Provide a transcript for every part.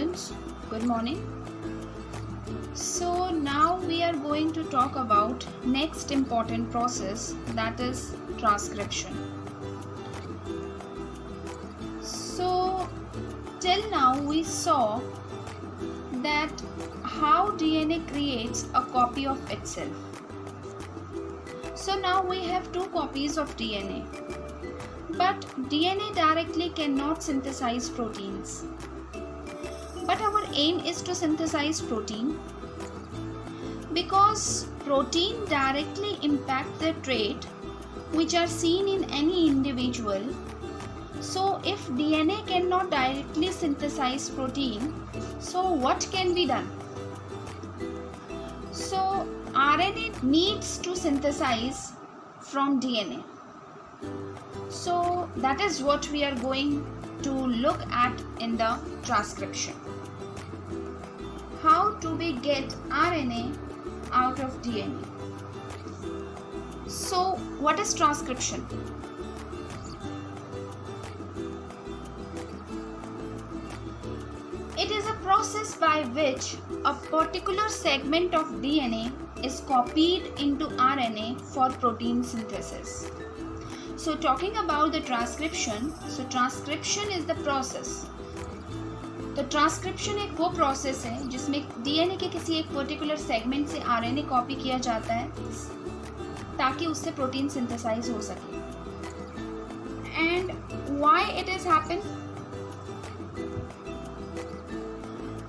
students, good morning. So now we are going to talk about next important process, that is transcription. So till now we saw that how DNA creates a copy of itself. So now we have two copies of DNA. But DNA directly cannot synthesize proteins. But our aim is to synthesize protein because protein directly impact the trait which are seen in any individual. So if DNA cannot directly synthesize protein, so what can be done? So RNA needs to synthesize from DNA. So that is what we are going to look at in the transcription. How do we get RNA out of DNA? So what is transcription? It is a process by which a particular segment of DNA is copied into RNA for protein synthesis. So talking about the transcription, so transcription is the process. तो transcription एक वो process है जिसमें DNA के किसी एक particular segment से RNA copy किया जाता है ताकि उससे प्रोटीन सिंथेसाइज हो सके. And why it is happen?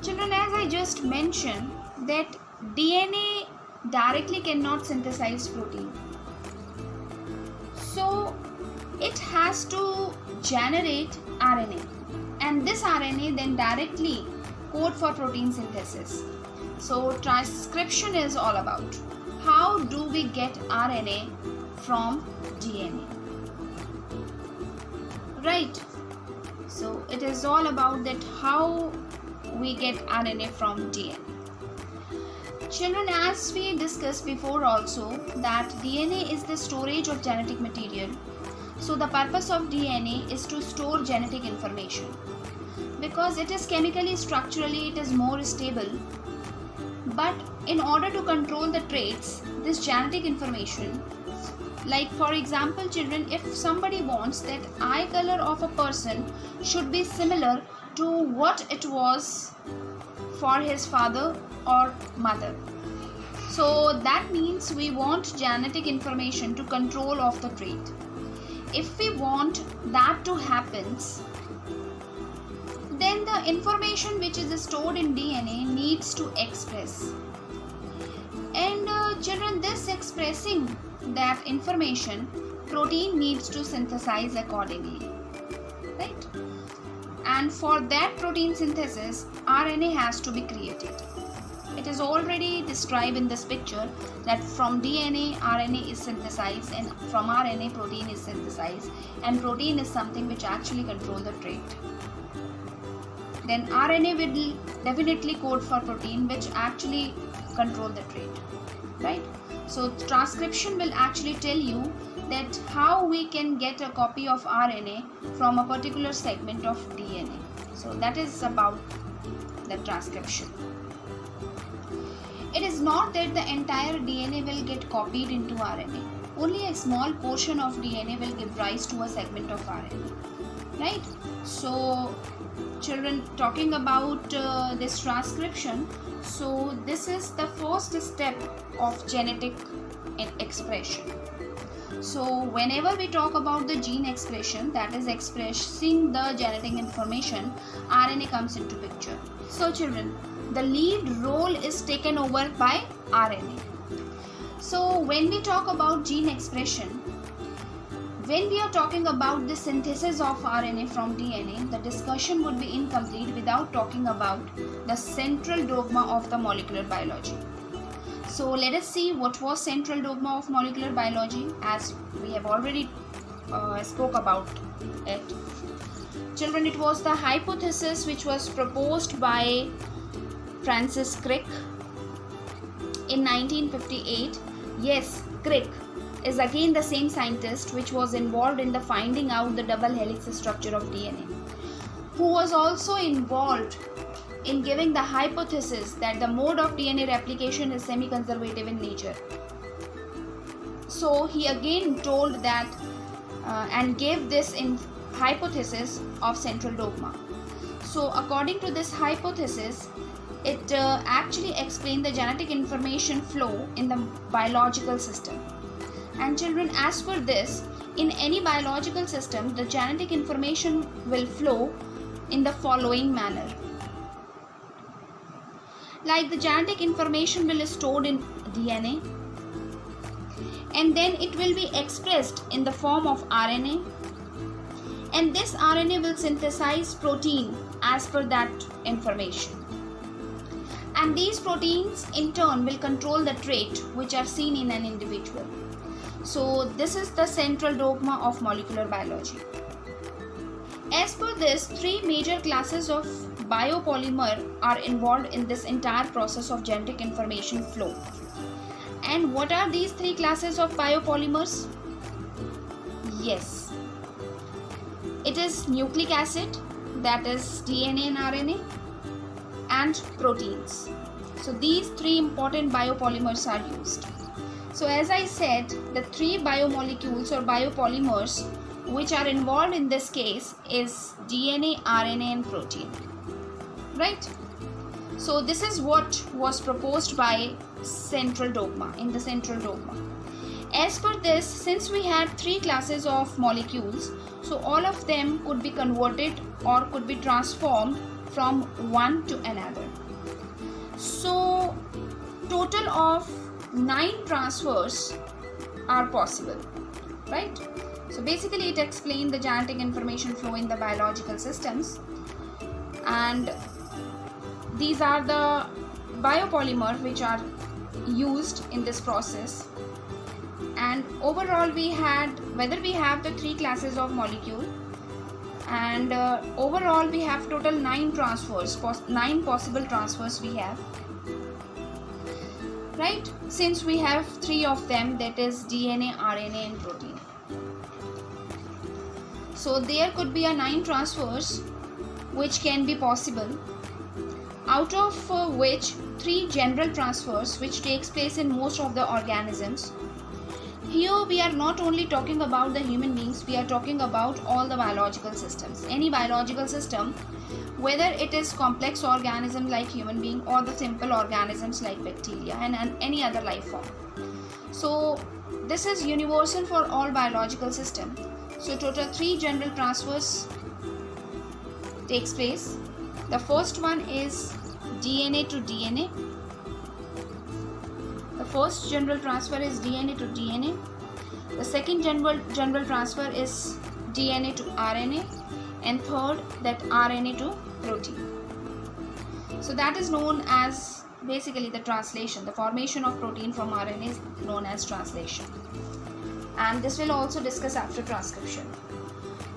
Children, as I just mentioned that DNA directly cannot synthesize protein. So it has to generate RNA, and this RNA then directly code for protein synthesis. So transcription is all about how do we get RNA from DNA, right? So it is all about that how we get RNA from DNA. Children, as we discussed before also that DNA is the storage of genetic material. So the purpose of DNA is to store genetic information because it is chemically, structurally it is more stable. But in order to control the traits, this genetic information, like for example children, if somebody wants that eye color of a person should be similar to what it was for his father or mother. So that means we want genetic information to control of the trait. If we want that to happen, then the information which is stored in DNA needs to express. And children, this expressing that information, protein needs to synthesize accordingly, right? And for that protein synthesis, RNA has to be created. It is already described in this picture that from DNA, RNA is synthesized, and from RNA, protein is synthesized, and protein is something which actually controls the trait. Then RNA will definitely code for protein which actually control the trait, right? So transcription will actually tell you that how we can get a copy of RNA from a particular segment of DNA. So that is about the transcription. It is not that the entire DNA will get copied into RNA. Only a small portion of DNA will give rise to a segment of RNA, right? So children, talking about this transcription, so this is the first step of genetic expression. So whenever we talk about the gene expression, that is expressing the genetic information, RNA comes into picture. So children, the lead role is taken over by RNA. So when we talk about gene expression, when we are talking about the synthesis of RNA from DNA, the discussion would be incomplete without talking about the central dogma of the molecular biology. So let us see what was central dogma of molecular biology, as we have already spoke about it. Children, it was the hypothesis which was proposed by Francis Crick in 1958. Yes, Crick is again the same scientist which was involved in the finding out the double helix structure of DNA, who was also involved in giving the hypothesis that the mode of DNA replication is semi-conservative in nature. So he again told that and gave this in hypothesis of central dogma. So according to this hypothesis, it actually explained the genetic information flow in the biological system. And children, as per this, in any biological system, the genetic information will flow in the following manner. Like the genetic information will be stored in DNA, and then it will be expressed in the form of RNA, and this RNA will synthesize protein as per that information. And these proteins in turn will control the trait which are seen in an individual. So this is the central dogma of molecular biology. As per this, three major classes of biopolymer are involved in this entire process of genetic information flow. And what are these three classes of biopolymers? Yes, it is nucleic acid, that is DNA and RNA, and proteins. So these three important biopolymers are used. So as I said, the three biomolecules or biopolymers which are involved in this case is DNA, RNA and protein. Right? So this is what was proposed by central dogma, in the central dogma. As per this, since we had three classes of molecules, so all of them could be converted or could be transformed from one to another. So total of 9 transfers are possible, right? So basically it explained the genetic information flow in the biological systems, and these are the biopolymers which are used in this process. And overall we had, whether we have the three classes of molecule, and overall we have total 9 transfers, 9 possible transfers we have, right? Since we have 3 of them, that is DNA, RNA and protein. So there could be a 9 transfers which can be possible, out of which 3 general transfers which takes place in most of the organisms. Here we are not only talking about the human beings, we are talking about all the biological systems. Any biological system, whether it is complex organism like human being or the simple organisms like bacteria and any other life form. So this is universal for all biological system. So total 3 general transfers takes place. The first one is DNA to DNA. The first general transfer is DNA to DNA. The second general transfer is DNA to RNA, and third, that RNA to protein. So that is known as basically the translation. The formation of protein from RNA is known as translation, and this will also discuss after transcription.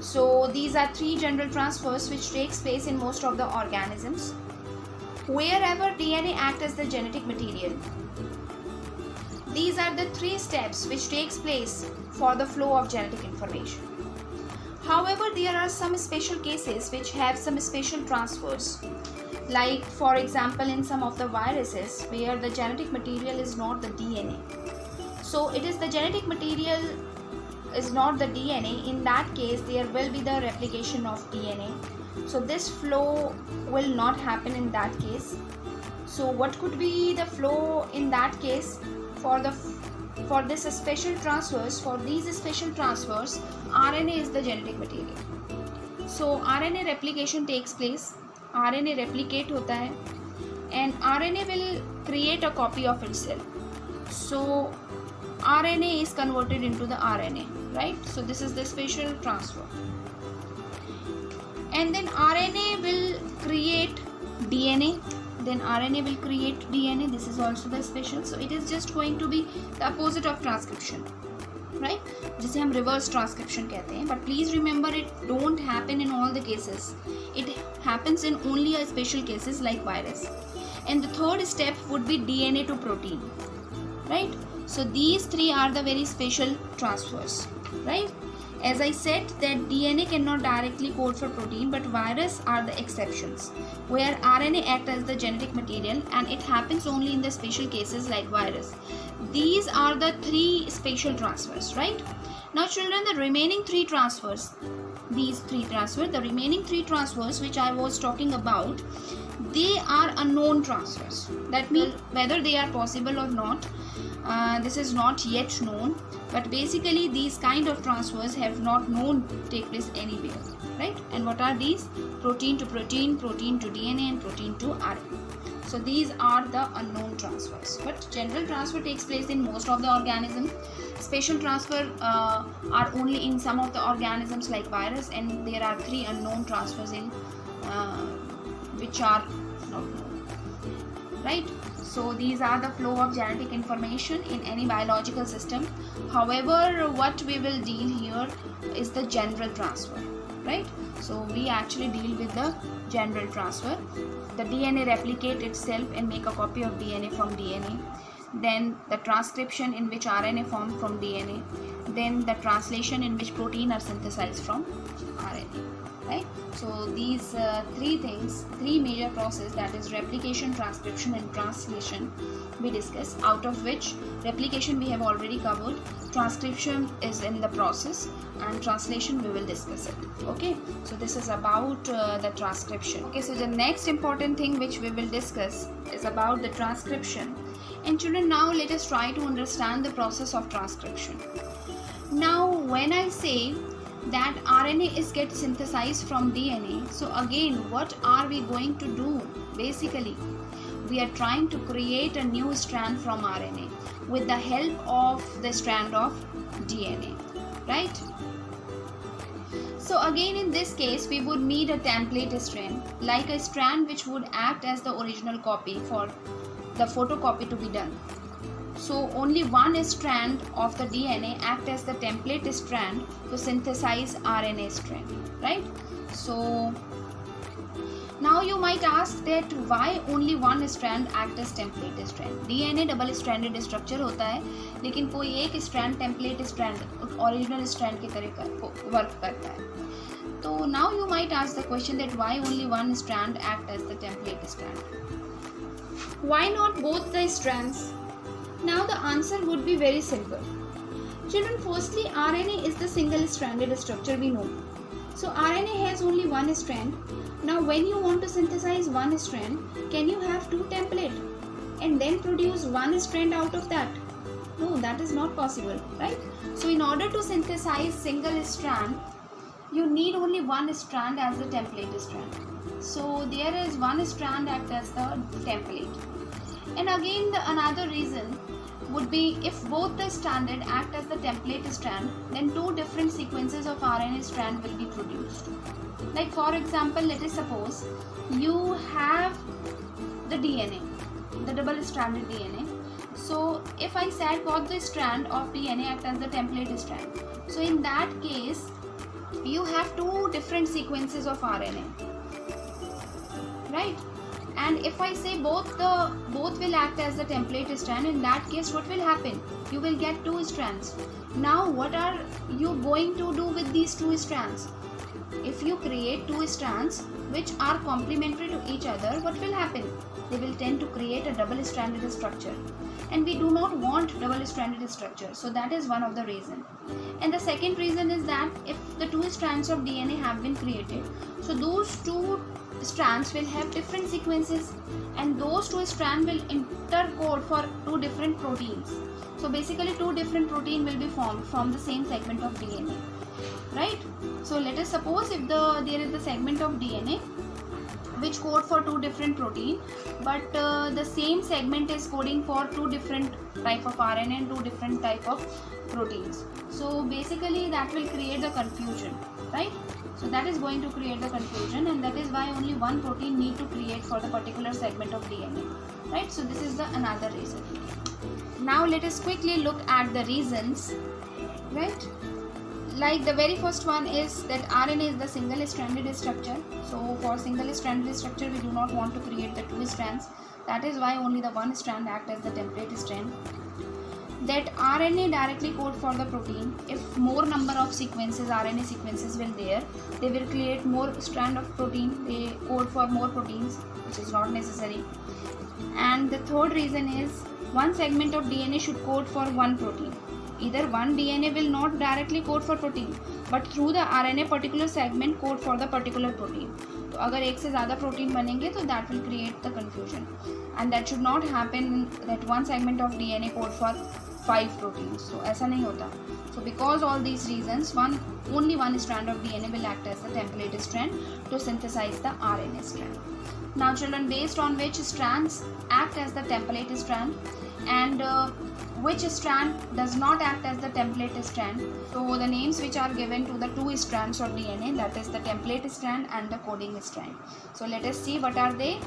So these are 3 general transfers which takes place in most of the organisms. Wherever DNA acts as the genetic material, these are the 3 steps which takes place for the flow of genetic information. However, there are some special cases which have some special transfers, like for example in some of the viruses where the genetic material is not the DNA. So it is the genetic material is not the DNA. In that case, there will be the replication of DNA. So this flow will not happen in that case. So what could be the flow in that case? For this special transfers, for these special transfers, RNA is the genetic material. So RNA replication takes place. RNA replicate hota hai, and RNA will create a copy of itself. So RNA is converted into the RNA, right? So this is the special transfer. And then RNA will create DNA. Then RNA will create DNA. This is also the special. So it is just going to be the opposite of transcription, right? जिसे हम reverse transcription कहते हैं. But please remember, it don't happen in all the cases. It happens in only a special cases like virus. And the third step would be DNA to protein, right? So these 3 are the very special transfers, right? As I said that DNA cannot directly code for protein, but virus are the exceptions, where RNA act as the genetic material, and it happens only in the special cases like virus. These are the 3 special transfers, right? Now children, the remaining 3 transfers, the remaining 3 transfers which I was talking about, they are unknown transfers. That means whether they are possible or not, this is not yet known, but basically these kind of transfers have not known to take place anywhere, right? And what are these? Protein to protein, protein to DNA, and protein to RNA. So these are the unknown transfers, but general transfer takes place in most of the organisms. Special transfer are only in some of the organisms like virus, and there are 3 unknown transfers in which are not known, right? So these are the flow of genetic information in any biological system. However, what we will deal here is the general transfer, right? So we actually deal with the general transfer. The DNA replicate itself and make a copy of DNA from DNA. Then the transcription, in which RNA formed from DNA. Then the translation, in which protein are synthesized from RNA, right? So these 3 things, 3 major processes, that is replication, transcription and translation, we discuss, out of which replication we have already covered, transcription is in the process, and translation we will discuss it. Okay, so this is about the transcription. Okay, so the next important thing which we will discuss is about the transcription. And children, now let us try to understand the process of transcription. Now when I say that RNA is get synthesized from DNA, so again what are we going to do? Basically we are trying to create a new strand from RNA with the help of the strand of DNA, right? So again in this case we would need a template strand, like a strand which would act as the original copy for the photocopy to be done. So only one strand of the DNA act as the template strand to synthesize RNA strand, right? So now you might ask that why only one strand act as template strand? DNA double stranded structure होता है, लेकिन कोई एक strand template strand original strand की तरह work करता है. So now you might ask the question that why only one strand act as the template strand? Why not both the strands? Now the answer would be very simple. Children, firstly RNA is the single stranded structure we know. So RNA has only one strand. Now when you want to synthesize one strand, can you have 2 templates and then produce one strand out of that? No, that is not possible, right? So in order to synthesize single strand, you need only one strand as the template strand. So there is one strand act as the template. And again another reason would be if both the stranded act as the template strand, then 2 different sequences of RNA strand will be produced. Like for example, let us suppose you have the DNA, the double stranded DNA. So if I said both the strand of DNA act as the template strand, so in that case you have 2 different sequences of RNA, right? And if I say both will act as the template strand, in that case what will happen? You will get 2 strands. Now what are you going to do with these 2 strands? If you create 2 strands which are complementary to each other, what will happen? They will tend to create a double stranded structure, and we do not want double stranded structure. So that is one of the reason. And the second reason is that if the 2 strands of DNA have been created, so those 2 strands will have different sequences, and those 2 strands will intercode for 2 different proteins. So basically 2 different protein will be formed from the same segment of DNA, right? So let us suppose if there is the segment of DNA which code for 2 different protein, but the same segment is coding for 2 different type of RNA and 2 different type of proteins. So basically that will create the confusion, right? So that is going to create the confusion, and that is why only one protein need to create for the particular segment of DNA, right? So this is the another reason. Now let us quickly look at the reasons, right? Like the very first one is that RNA is the single stranded structure. So for single stranded structure we do not want to create the 2 strands. That is why only the one strand act as the template strand. that RNA directly code for the protein. If more number of sequences, RNA sequences will there, they will create more strand of protein, they code for more proteins, which is not necessary. And the third reason is one segment of DNA should code for one protein. Either one DNA will not directly code for protein, but through the RNA particular segment code for the particular protein. तो अगर एक से ज़्यादा protein बनेंगे तो that will create the confusion, and that should not happen that one segment of DNA code for 5 proteins. So ऐसा नहीं होता. So because all these reasons, only one strand of DNA will act as the template strand to synthesize the RNA strand. Now children, based on which strands act as the template strand and which strand does not act as the template strand, so the names which are given to the two strands of DNA, that is the template strand and the coding strand. So let us see what are they.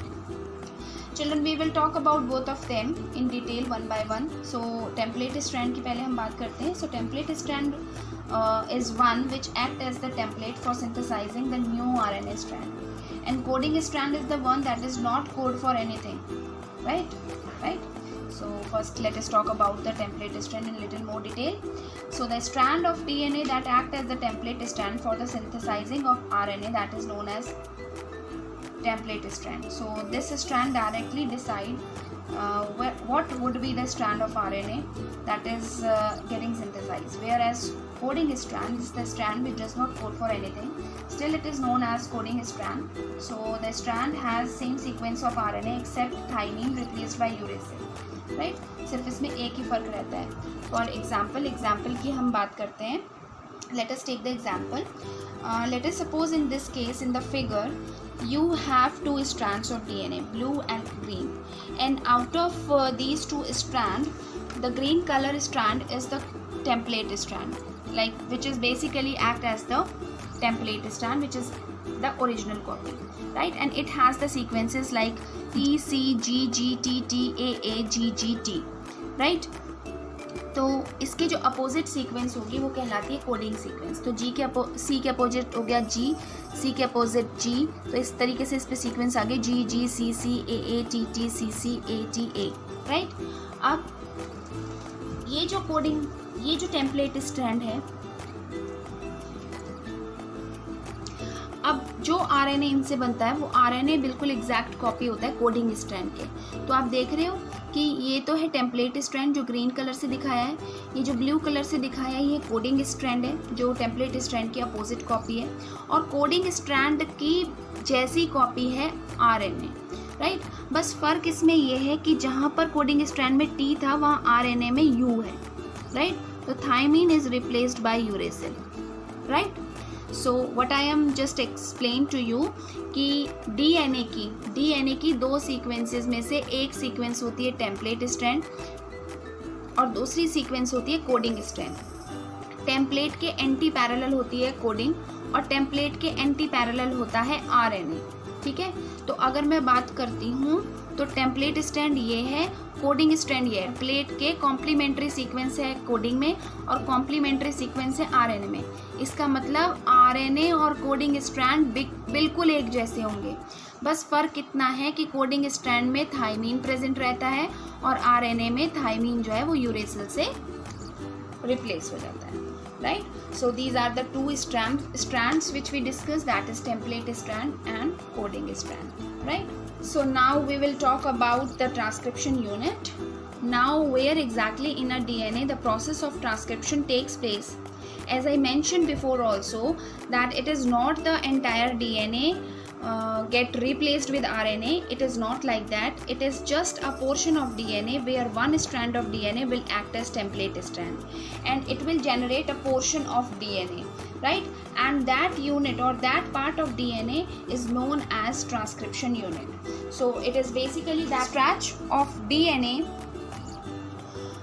Children, we will talk about both of them in detail one by one. So template strand की पहले हम बात करते हैं. So template strand is one which act as the template for synthesizing the new RNA strand, and coding strand is the one that is not code for anything, right? So first let us talk about the template strand in little more detail. So the strand of DNA that act as the template strand for the synthesizing of RNA, that is known as template strand. So this strand directly decide what would be the strand of RNA that is getting synthesized, whereas coding strand is the strand which does not code for anything. Still it is known as coding strand. So the strand has same sequence of RNA except thymine replaced by uracil, right? सिर्फ इसमें एक ही फर्क रहता है. For example की हम बात करते हैं. Let us take the example. Let us suppose in this case, in the figure, you have two strands of DNA, blue and green, and out of these two strands, the green color strand is the template strand, like which is basically act as the template strand, which is the original copy, right? And it has the sequences like T, C, G, G, T, T, A, A, G, G, T, right? तो इसके जो opposite sequence होगी वो कहलाती है coding sequence. तो जी के सी के अपोजिट हो गया जी, सी के अपोजिट जी, तो इस तरीके से इस पे सीक्वेंस आ गए G G C C A T T C C A T A, right. अब ये जो कोडिंग, ये जो टेम्पलेट स्ट्रैंड है, अब जो आरएनए इनसे बनता है वो आरएनए बिल्कुल एग्जैक्ट कॉपी होता है कोडिंग स्ट्रैंड के. तो आप देख रहे हो कि ये तो है टेम्पलेट स्ट्रैंड जो ग्रीन कलर से दिखाया है, ये जो ब्लू कलर से दिखाया है ये कोडिंग स्ट्रैंड है जो टेम्पलेट स्ट्रैंड की अपोजिट कॉपी है, और कोडिंग स्ट्रैंड की जैसी कॉपी है आरएनए, राइट. बस फ़र्क इसमें ये है कि जहाँ पर कोडिंग स्ट्रैंड में टी था वहाँ आरएनए में यू है, राइट. तो thymine is replaced by uracil, right. So what I am just explain to you कि डीएनए की दो सीक्वेंसेस में से एक सीक्वेंस होती है टेम्पलेट स्ट्रैंड और दूसरी सीक्वेंस होती है कोडिंग स्ट्रैंड. टेम्पलेट के एंटी पैरेलल होती है कोडिंग और टेम्पलेट के एंटी पैरेलल होता है आरएनए, ठीक है. तो अगर मैं बात करती हूँ तो टेम्पलेट स्ट्रैंड ये है, कोडिंग स्ट्रैंड ये है. टेम्पलेट के कॉम्प्लीमेंट्री सीक्वेंस है कोडिंग में और कॉम्प्लीमेंट्री सीक्वेंस है आरएनए में. इसका मतलब आरएनए और कोडिंग स्ट्रैंड बिल्कुल एक जैसे होंगे. बस फ़र्क इतना है कि कोडिंग स्ट्रैंड में थायमीन प्रेजेंट रहता है और आरएनए में थायमीन जो है वो यूरेसिल से रिप्लेस हो जाता है, right? So these are the two strands which we discussed, that is template strand and coding strand, right? So now we will talk about the transcription unit. Now where exactly in a DNA the process of transcription takes place. As I mentioned before also that it is not the entire DNA get replaced with RNA. It is not like that. It is just a portion of DNA where one strand of DNA will act as template strand and it will generate a portion of DNA, right? And that unit or that part of DNA is known as transcription unit. So it is basically that stretch of DNA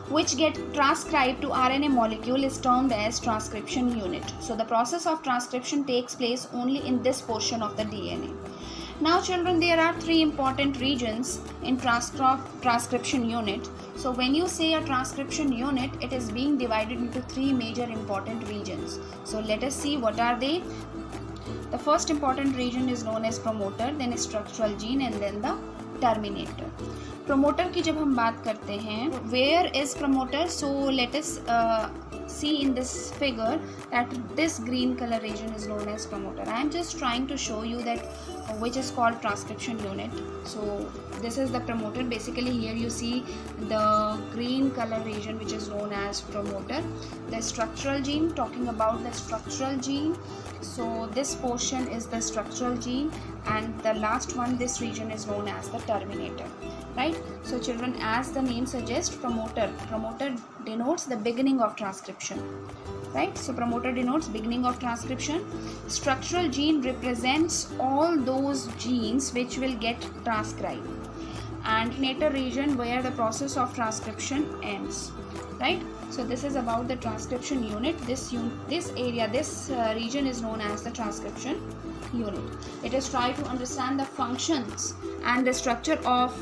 which get transcribed to RNA molecule is termed as transcription unit. So the process of transcription takes place only in this portion of the DNA. Now children, there are three important regions in transcription unit. So when you say a transcription unit, it is being divided into three major important regions. So let us see what are they. The first important region is known as promoter, then structural gene, and then the terminator. Promoter की जब हम बात करते हैं, where is promoter? So let us see in this figure that this green color region is known as promoter. I am just trying to show you that which is called transcription unit. So this is the promoter. Basically here you see the green color region which is known as promoter. The structural gene, talking about the structural gene, so this portion is the structural gene, and the last one, this region is known as the terminator, right? So children, as the name suggests, promoter denotes the beginning of transcription, right? So promoter denotes beginning of transcription. Structural gene represents all those genes which will get transcribed, and terminator region where the process of transcription ends, right? So this is about the transcription unit. This region is known as the transcription unit. Let us try to understand the functions and the structure of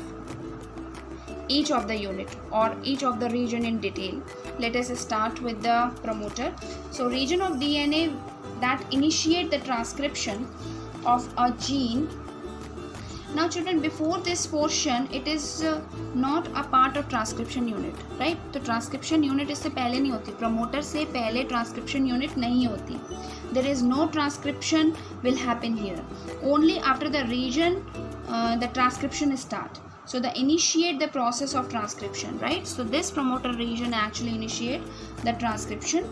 each of the unit or each of the region in detail. Let us start with the promoter. So region of DNA that initiate the transcription of a gene. Now children, before this portion it is not a part of transcription unit, right? तो transcription unit इससे पहले नहीं होती, promoter से पहले transcription unit नहीं होती. There is no transcription will happen here. Only after the region the transcription start. So the initiate the process of transcription, right? So this promoter region actually initiate the transcription.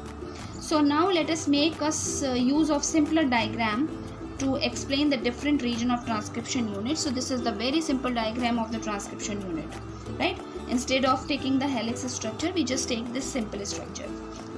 So now let us make us use of simpler diagram to explain the different region of transcription unit. So this is the very simple diagram of the transcription unit, right? Instead of taking the helix structure, we just take this simple structure,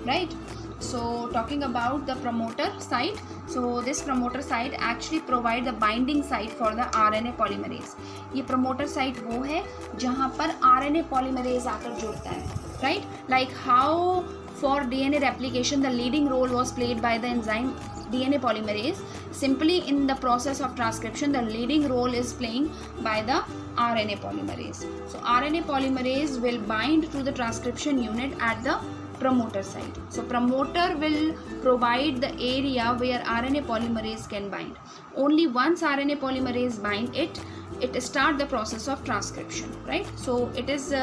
right? So talking about the promoter site, so this promoter site actually provide the binding site for the RNA polymerase. ये promoter site वो है जहाँ पर RNA polymerase आकर जुड़ता है, right? Like how for DNA replication the leading role was played by the enzyme DNA polymerase. Simply in the process of transcription the leading role is playing by the RNA polymerase. So RNA polymerase will bind to the transcription unit at the promoter site. So promoter will provide the area where RNA polymerase can bind. Only once RNA polymerase bind it start the process of transcription, right? So it is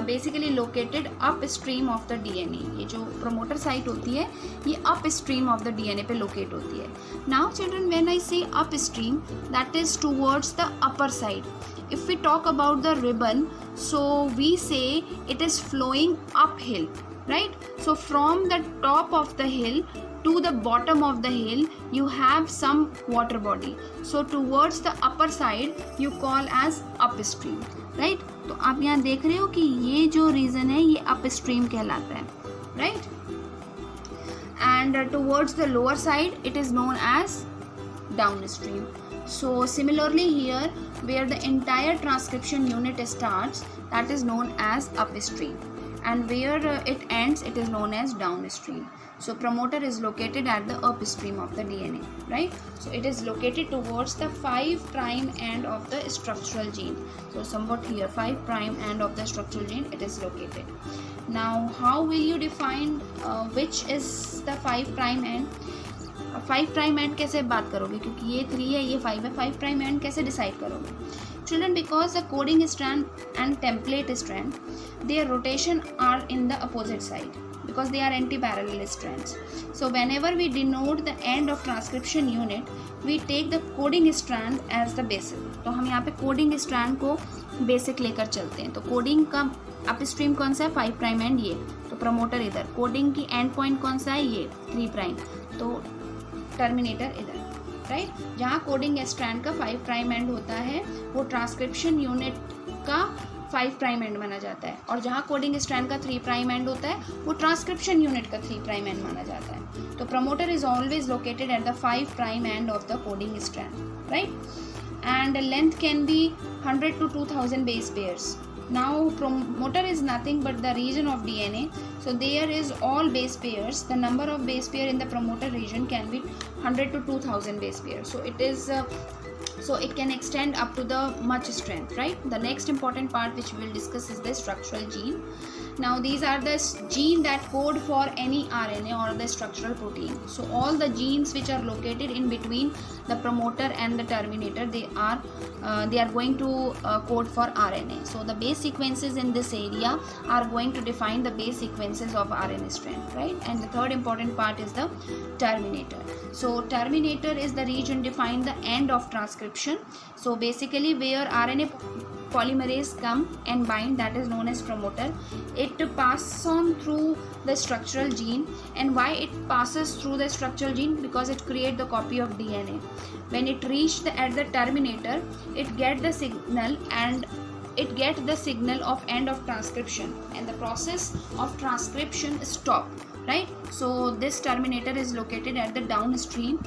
basically located upstream of the DNA. ये जो promoter site होती है ये upstream of the DNA पे locate होती है. Now children, when I say upstream, that is towards the upper side. If we talk about the ribbon, so we say it is flowing uphill, right? So from the top of the hill to the bottom of the hill you have some water body. So towards the upper side you call as upstream, right? तो आप यहाँ देख रहे हो कि ये जो region है ये upstream कहलाता है, right? And towards the lower side it is known as downstream. So similarly here where the entire transcription unit starts, that is known as upstream, and where it ends it is known as downstream. So promoter is located at the upstream of the DNA, right? So it is located towards the 5' end of the structural gene. So somewhat here 5' end of the structural gene it is located. Now how will you define which is the 5' end? 5' end कैसे बात करोगे, क्योंकि ये 3 है ये 5 है, 5' end कैसे decide करोगे? Children, because the coding strand and template strand, their rotation are in the opposite side because they are anti-parallel strands. So whenever we denote the end of transcription unit, we take the coding strand as the basic. तो हम यहाँ पे coding strand को basic लेकर चलते हैं. तो coding का upstream कौन सा है? 5' end ये. तो promoter इधर. coding की end point कौन सा है? ये 3'. तो terminator इधर, राइट? जहाँ कोडिंग स्ट्रैंड का 5' एंड होता है वो ट्रांसक्रिप्शन यूनिट का 5' एंड माना जाता है, और जहाँ कोडिंग स्ट्रैंड का 3' एंड होता है वो ट्रांसक्रिप्शन यूनिट का 3' एंड माना जाता है. तो promoter is always located at the 5' end of the coding strand, right? And length can be 100 to 2000 base pairs. Now promoter is nothing but the region of DNA. So there is all base pairs. The number of base pair in the promoter region can be 100 to 2000 base pairs. So it is so it can extend up to the much strength, right? The next important part which we will discuss is the structural gene. Now these are the gene that code for any RNA or the structural protein. So all the genes which are located in between the promoter and the terminator, they are going to code for RNA. So the base sequences in this area are going to define the base sequences of RNA strand, right? And the third important part is the terminator. So terminator is the region defined the end of transcription. So basically where RNA polymerase come and bind, that is known as promoter. It passes on through the structural gene. And why it passes through the structural gene? Because it creates the copy of DNA. When it reach at the terminator, it get the signal, and it get the signal of end of transcription, and the process of transcription stop, right? So this terminator is located at the downstream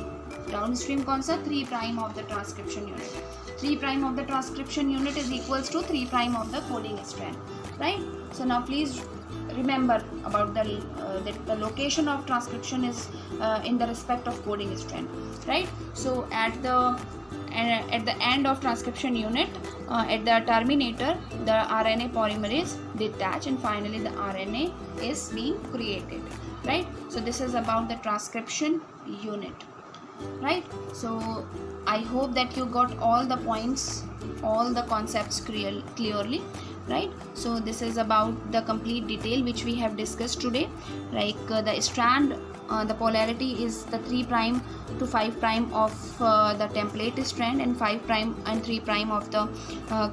concept 3' of the transcription unit. 3' of the transcription unit is equals to 3' of the coding strand, right? So now please remember about that the location of transcription is in the respect of coding strand, right? So at the end of transcription unit, at the terminator, the RNA polymerase detach, and finally the RNA is being created, right? So this is about the transcription unit, right? So I hope that you got all the points, all the concepts clearly, right? So this is about the complete detail which we have discussed today, like the strand, the polarity is the 3' to 5' of the template strand, and 5' and 3' of the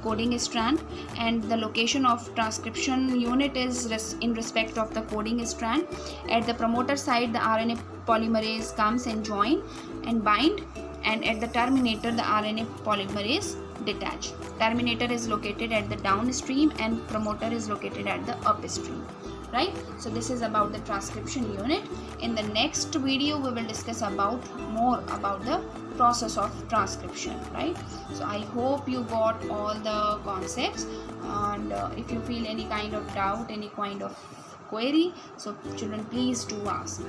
coding strand, and the location of transcription unit is in respect of the coding strand. At the promoter side, the RNA polymerase comes and join and bind, and at the terminator, the RNA polymerase detach. Terminator is located at the downstream and promoter is located at the upstream, right? So this is about the transcription unit. In the next video we will discuss more about the process of transcription, right? So I hope you got all the concepts, and if you feel any kind of doubt, any kind of query, so children, please do ask.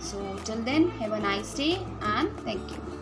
So till then, have a nice day and thank you.